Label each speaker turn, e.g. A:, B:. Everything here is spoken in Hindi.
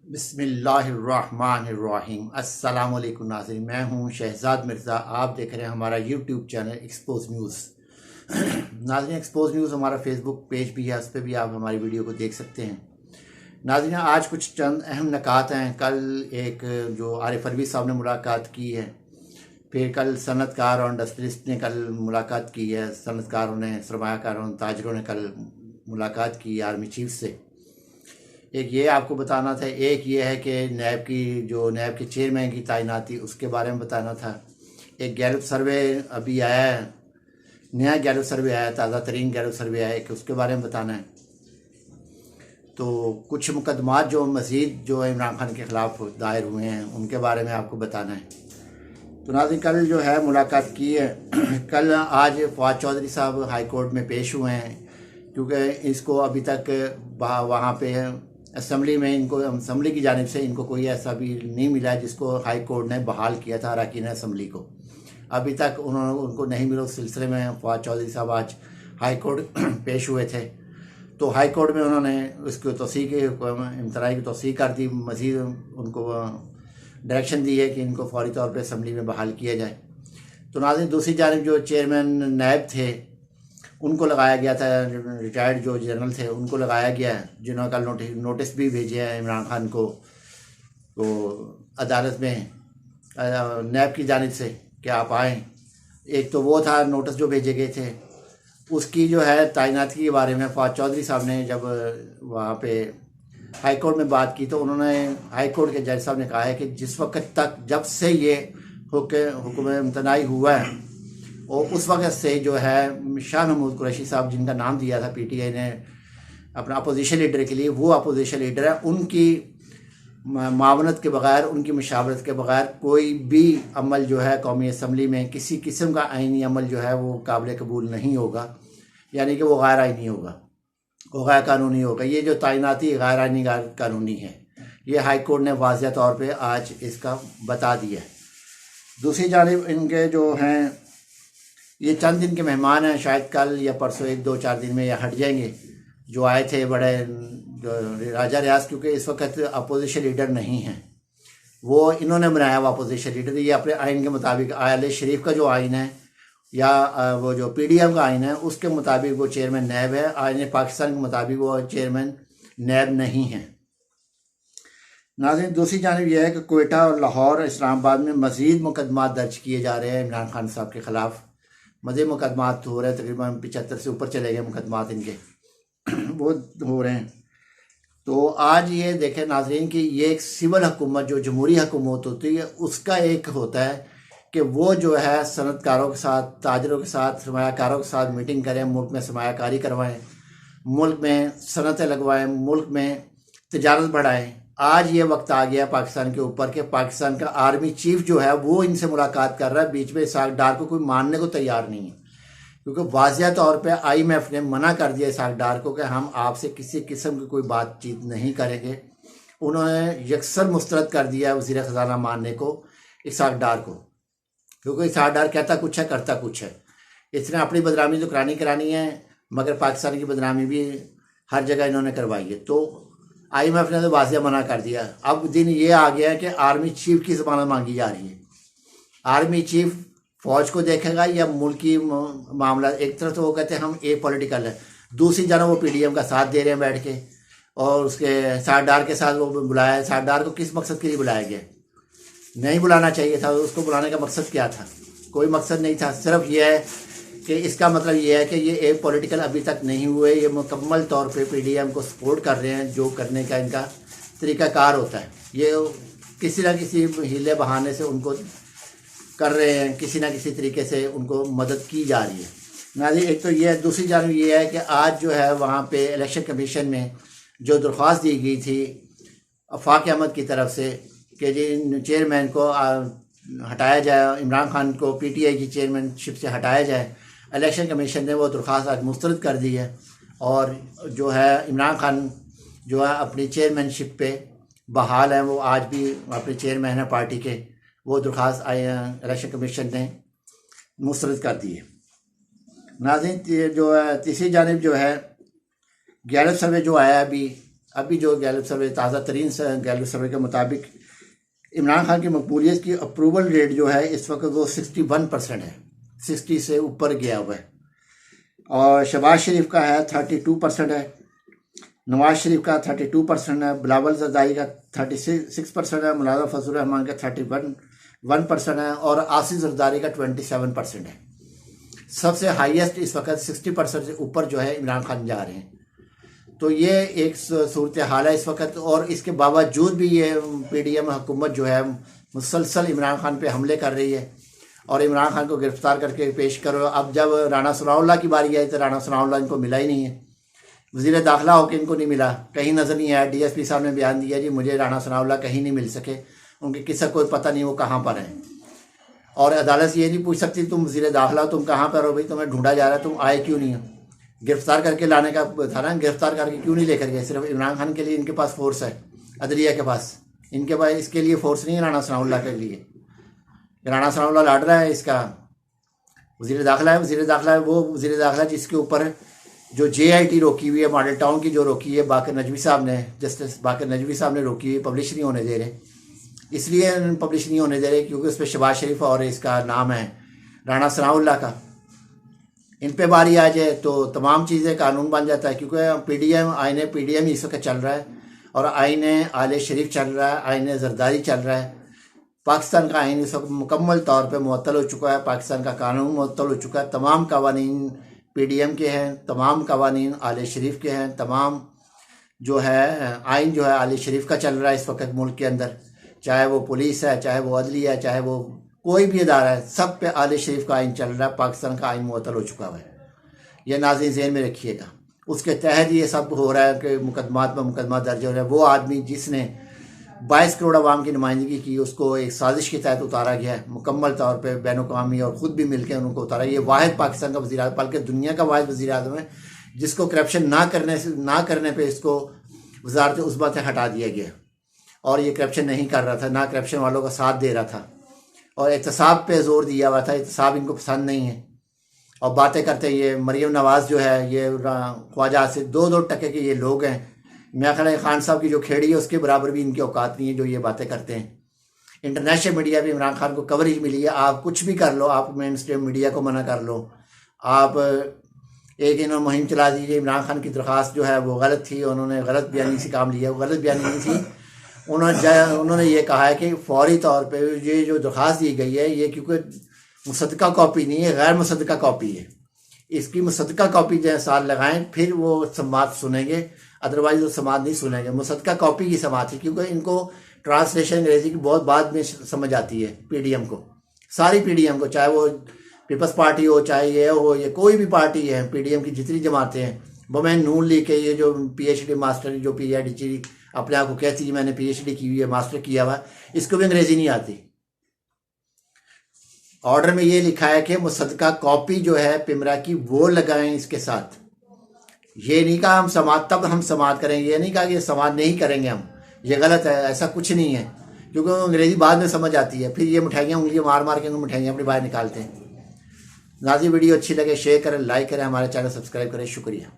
A: बिस्मिल्लाहिर्रहमानिर्रहीम। अस्सलाम वालेकुम नाज़रीन, मैं हूं शहजाद मिर्ज़ा। आप देख रहे हैं हमारा यूट्यूब चैनल एक्सपोज न्यूज़। नाज़रीन, एक्सपोज न्यूज़ हमारा फेसबुक पेज भी है, उस पर भी आप हमारी वीडियो को देख सकते हैं। नाज़रीन, आज कुछ चंद अहम नकात हैं। कल एक जो आरिफ अलवी साहब ने मुलाकात की है, फिर कल सनतकार और इंडस्ट्रियलिस्ट ने कल मुलाकात की है। सनतकारों ने, सरमायाकारों, ताजरों ने कल मुलाकात की आर्मी चीफ से। एक ये आपको बताना था, एक ये है कि नैब के चेयरमैन की तैनाती, उसके बारे में बताना था। एक गैलप सर्वे अभी आया है, नया गैलप सर्वे आया, ताज़ा तरीन गैलप सर्वे आया है कि उसके बारे में बताना है। तो कुछ मुकदमात जो मज़ीद जो इमरान खान के ख़िलाफ़ दायर हुए हैं, उनके बारे में आपको बताना है। तो नाज़रीन, कल जो है मुलाकात की है। कल आज फवाद चौधरी साहब हाई कोर्ट में पेश हुए हैं, क्योंकि इसको अभी तक वहाँ पे असम्बली में असम्बली की जानिब से इनको कोई ऐसा भी नहीं मिला जिसको हाई कोर्ट ने बहाल किया था अरकान असम्बली को। अभी तक उनको नहीं मिला। उस सिलसिले में फवाद चौधरी साहब आज हाई कोर्ट पेश हुए थे। तो हाई कोर्ट में उन्होंने उसको इम्तनाई की तौसीक़ कर दी। मज़ीद उनको डायरेक्शन दी है कि इनको फौरी तौर पर असम्बली में बहाल किया जाए। तो नाज़रीन, दूसरी जानिब जो चेयरमैन नैब थे, उनको लगाया गया था, रिटायर्ड जो जनरल थे उनको लगाया गया है, जिन्होंने कल नोटिस भी भेजे हैं इमरान खान को तो अदालत में नैब की जानिब से कि आप आएँ। एक तो वो था नोटिस जो भेजे गए थे, उसकी जो है तैनाती के बारे में फवाद चौधरी साहब ने जब वहाँ पे हाई कोर्ट में बात की, तो उन्होंने हाई कोर्ट के जज साहब ने कहा है कि जिस वक्त तक जब से ये हुक्म इम्तनाई हुआ है, और उस वक्त से जो है शाह महमूद कुरैशी साहब, जिनका नाम दिया था पीटीआई ने अपना अपोजिशन लीडर के लिए, वो अपोजिशन लीडर है, उनकी मावनत के बगैर, उनकी मशावरत के बगैर कोई भी अमल जो है कौमी असम्बली में किसी किस्म का आइनी अमल जो है वो काबिल कबूल नहीं होगा। यानी कि वो गैर आइनी होगा, वो गैर कानूनी होगा। ये जो तैनाती गैर आइनी गैर कानूनी है, ये हाई कोर्ट ने वाज़ेह तौर पे आज इसका बता दिया है। दूसरी जानिब इनके जो हैं, ये चंद दिन के मेहमान हैं, शायद कल या परसों 1-2-4 दिन में ये हट जाएंगे। जो आए थे बड़े जो राजा रियाज, क्योंकि इस वक्त अपोजिशन लीडर नहीं हैं, वो इन्होंने बनाया हुआ अपोजिशन लीडर। ये अपने आइन के मुताबिक, आयल शरीफ का जो आइन है या वो जो पीडीएम का आइन है, उसके मुताबिक वो चेयरमैन नैब है। आइन पाकिस्तान के मुताबिक वो चेयरमैन नैब नहीं है। नाज़रीन, दूसरी जानिब यह है कि कोयटा और लाहौर, इस्लामाबाद में मज़ीद मुकदमात दर्ज किए जा रहे हैं इमरान खान साहब के ख़िलाफ़। मज़ीद मुकदमात हो रहे हैं, तकरीबन 75 से ऊपर चले गए मुकदमात इनके वो हो रहे हैं। तो आज ये देखें नाज़रीन कि ये एक सिविल हुकूमत, जो जमहूरी हुकूमत होती है, उसका एक होता है कि वो जो है सनतकारों के साथ, ताजरों के साथ, सरमायाकारों के साथ मीटिंग करें, मुल्क में सरमायाकारी करवाएं, मुल्क में सनतें लगवाएं, मुल्क में तजारत बढ़ाएं। आज ये वक्त आ गया पाकिस्तान के ऊपर कि पाकिस्तान का आर्मी चीफ जो है वो इनसे मुलाकात कर रहा है। बीच में इसहाक डार को कोई मानने को तैयार नहीं है, क्योंकि वाज़ेह तौर पे IMF ने मना कर दिया इसहाक डार को कि हम आपसे किसी किस्म की कोई बातचीत नहीं करेंगे। उन्होंने यकसर मुस्तरद कर दिया वज़ीर ख़जाना मानने को इसहाक डार को, क्योंकि इसहाक डार कहता कुछ है, करता कुछ है। इसने अपनी बदनामी तो करानी है, मगर पाकिस्तान की बदनामी भी हर जगह इन्होंने करवाई है। तो IMF ने तो वाज़ेह मना कर दिया। अब दिन ये आ गया है कि आर्मी चीफ की ज़मानत मांगी जा रही है। आर्मी चीफ फौज को देखेगा या मुल्की मामला? एक तरफ तो वो कहते हैं हम पॉलिटिकल है, दूसरी जानब वो PDM का साथ दे रहे हैं बैठ के, और उसके सारडार के साथ वो बुलाया है। सारडार को किस मकसद के लिए बुलाया गया? नहीं बुलाना चाहिए था। उसको बुलाने का मकसद क्या था? कोई मकसद नहीं था। सिर्फ ये है कि इसका मतलब ये है कि ये पॉलिटिकल अभी तक नहीं हुए, ये मुकम्मल तौर पे PDM को सपोर्ट कर रहे हैं। जो करने का इनका तरीक़ाकार होता है, ये किसी न किसी हीले बहाने से उनको कर रहे हैं, किसी ना किसी तरीके से उनको मदद की जा रही है। नाज़रीन, एक तो ये है। दूसरी जानब ये है कि आज जो है वहाँ पे इलेक्शन कमीशन में जो दरख्वास्त दी गई थी आफाक अहमद की तरफ से कि जी चेयरमैन को हटाया जाए, इमरान खान को PTI की चेयरमैनशिप से हटाया जाए, इलेक्शन कमीशन ने वो दरख्वास्त आज मुस्तरद कर दी है। और जो है इमरान खान जो है अपनी चेयरमैनशिप पे बहाल है, वो आज भी अपने चेयरमैन है पार्टी के। वो दरख्वास्त इलेक्शन कमीशन ने मुस्तरद कर दी है। नाज़रीन, जो है तीसरी जानिब जो है गैलप सर्वे जो आया अभी, अभी जो गैलप सर्वे, ताज़ा तरीन गैलप सर्वे के मुताबिक इमरान खान की मकबूलियत की अप्रूवल रेट जो है इस वक्त वो 61% है, 60 से ऊपर गया हुआ है। और शहबाज शरीफ का है 32% है, नवाज शरीफ का 32% है, बिलावल जरदारी का 36% है, मुलाज़म फजल रहमान का 31% है और आसिफ जरदारी का 27% है। सबसे हाईएस्ट इस वक्त 60% से ऊपर जो है इमरान खान जा रहे हैं। तो ये एक सूरत हाल है इस वक्त। और इसके बावजूद भी ये PDM हुकूमत जो है मुसलसल इमरान खान पे हमले कर रही है और इमरान खान को गिरफ्तार करके पेश करो। अब जब राना सनाउल्लाह की बारी आई तो राना सनाउल्लाह इनको मिला ही नहीं है, वज़ीर दाखिला होकर इनको नहीं मिला, कहीं नज़र नहीं आया। DSP साहब ने बयान दिया जी मुझे राना सनाउल्लाह कहीं नहीं मिल सके, उनके किसी कोई पता नहीं वो कहाँ पर हैं। और अदालत ये नहीं पूछ सकती तुम वज़ीर दाखिला तुम कहाँ पर हो भाई, तुम्हें ढूंढा जा रहा है, तुम आए क्यों नहीं हो। गिरफ्तार करके लाने का था ना, गिरफ्तार करके क्यों नहीं लेकर गए। सिर्फ इमरान खान के लिए इनके पास फोर्स है, अदलिया के पास, इनके पास इसके लिए फोर्स नहीं है राना सनाउल्लाह के लिए। राना सनाउल्लाह लड़ रहा है, इसका वज़ीर दाखिला है, वज़ीर दाखिला है वो वज़ीर दाखिला जिसके ऊपर जो JIT रोकी हुई है, मॉडल टाउन की जो रोकी है बाकर नजवी साहब ने, जस्टिस बाकर नजवी साहब ने रोकी हुई, पब्लिश नहीं होने दे रहे। इसलिए पब्लिश नहीं होने दे रहे क्योंकि उस पर शहबाज शरीफ और इसका नाम है राना सनाउल्लाह का। इन पे बारी आ जाए तो तमाम चीज़ें कानून बन जाता है, क्योंकि PDM इस वक्त चल रहा है और आइन आले शरीफ चल रहा है, आइन जरदारी चल रहा है। पाकिस्तान का आइन इस वक्त मुकम्मल तौर पे मुअत्तल हो चुका है, पाकिस्तान का कानून मुअत्तल हो चुका है। तमाम कवानीन PDM के हैं, तमाम कवानीन आले शरीफ के हैं, तमाम जो है आइन जो है आले शरीफ का चल रहा है इस वक्त मुल्क के अंदर, चाहे वो पुलिस है, चाहे वो अदलिया है, चाहे वो कोई भी इदारा है, सब पे आले शरीफ का आइन चल रहा है। पाकिस्तान का आइन मुअत्तल हो चुका है, ये नाज़रीन ज़हन में रखिएगा। उसके तहत ये सब हो रहा है कि मुकदमात में मुकदमा दर्ज हो रहा है। वो आदमी जिसने 22 करोड़ आवाम की नुमाइंदगी की उसको एक साजिश के तहत उतारा गया है, मुकम्मल तौर पे बैन-उल-अक़वामी और ख़ुद भी मिलकर उनको उतारा। ये वाहिद पाकिस्तान का वज़ीर आज़म, बल्कि दुनिया का वाहिद वज़ीर आज़म है जिसको करप्शन ना करने पर इसको वज़ारत उज़्मा से हटा दिया गया। और ये करप्शन नहीं कर रहा था, ना करप्शन वालों का साथ दे रहा था और एहतसाब पे जोर दिया हुआ था। एहतसाब इनको पसंद नहीं है और बातें करते हैं। ये मरीम नवाज़ जो है, ये ख्वाजा से 2-2 टके के ये लोग हैं। मेरा ख्याल है खान साहब की जो खेड़ी है उसके बराबर भी इनकी औकात नहीं है जो ये बातें करते हैं। इंटरनेशनल मीडिया भी इमरान खान को कवरेज मिली है। आप कुछ भी कर लो, आप मेन स्ट्रीम मीडिया को मना कर लो, आप एक इन्होंने मुहिम चला दीजिए। इमरान खान की दरख्वास्त जो है वो गलत थी, उन्होंने गलत बयानी से काम लिया, वो गलत बयानी नहीं थी। उन्होंने ये कहा है कि फौरी तौर पे ये जो दरख्वास्त दी गई है ये क्योंकि मुसद्दका कॉपी नहीं है, गैर मुसद्दका कॉपी है। इसकी मुसद्दका कॉपी जो साल लगाएं फिर वो समात सुनेंगे, अदरवाइज वो समात नहीं सुनेंगे। मुसद्दका कॉपी की समात है क्योंकि इनको ट्रांसलेशन अंग्रेजी की बहुत बाद में समझ आती है। PDM को, सारी PDM को, चाहे वो पीपल्स पार्टी हो, चाहे ये हो, ये कोई भी पार्टी है, PDM की जितनी जमातें हैं, बमैन नून लीग के ये जो PhD मास्टर जो PhD अपने आप को कहती है मैंने PhD की हुई है, मास्टर किया हुआ, इसको भी अंग्रेजी नहीं आती। ऑर्डर में ये लिखा है कि मुसद्दका कॉपी जो है पिमरा की वो लगाएं इसके साथ। ये नहीं कहा हम समात, तब हम समात करेंगे, ये नहीं कहा कि ये समात नहीं करेंगे हम, ये गलत है, ऐसा कुछ नहीं है। क्योंकि अंग्रेजी बाद में समझ आती है, फिर ये मिठाइयाँ उंगलियाँ मार मार के मिठाइयाँ अपनी बाहर निकालते हैं। नाज़रीन वीडियो अच्छी लगे शेयर करें, लाइक करें, हमारे चैनल सब्सक्राइब करें। शुक्रिया।